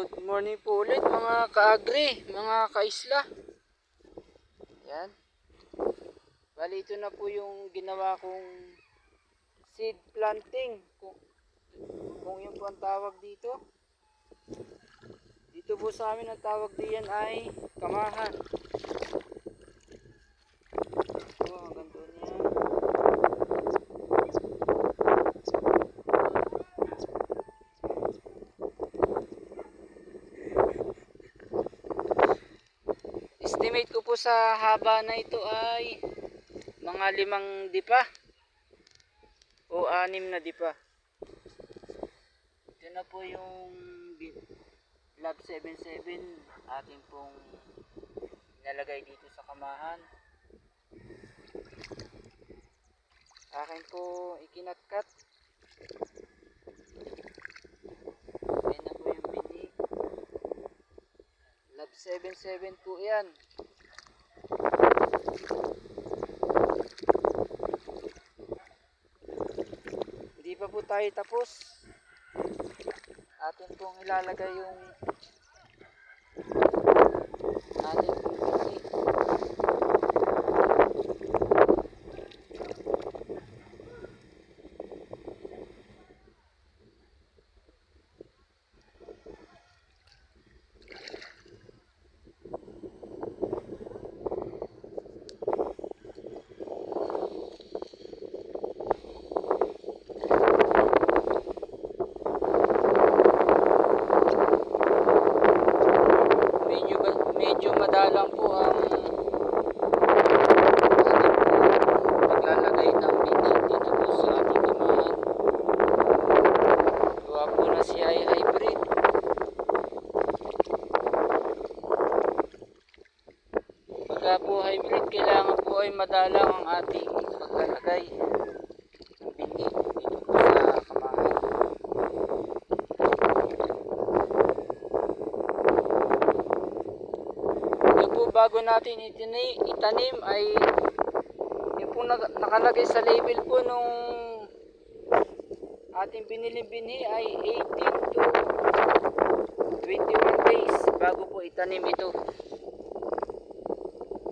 Good morning po ulit mga ka-agri, mga ka-isla. Yan. Bali ito na po yung ginawa kong seed planting. Kung yun po ang tawag dito. Dito po sa amin ang tawag diyan ay kamahan. Ito, ang ganda niya. Estimate ko po sa haba na ito ay mga 5 dipa o 6 na dipa. Ito na po yung Lab 77 ating pong nalagay dito sa kamahan. Akin po ikinatkat. Ayan na po yung bini. Lab 77 po yan. Hindi pa po tayo tapos. Atin pong ilalagay yung ating pong bini. Medyo madalang po ang paglalagay ng bini dito po sa ating kamahan. Gawa po na siya ay hybrid. Pagka po hybrid, kailangan po ay madalang ang ating paglalagay ng bini dito po sa kamahan. Bago natin itanim ay yung pong nakalagay sa label po nung ating biniling binhi ay 18 to 21 days bago po itanim ito.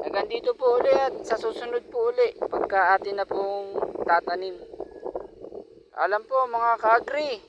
Hanggang dito po uli at sa susunod po uli pagka atin na pong tatanim. Alam po mga ka-agri,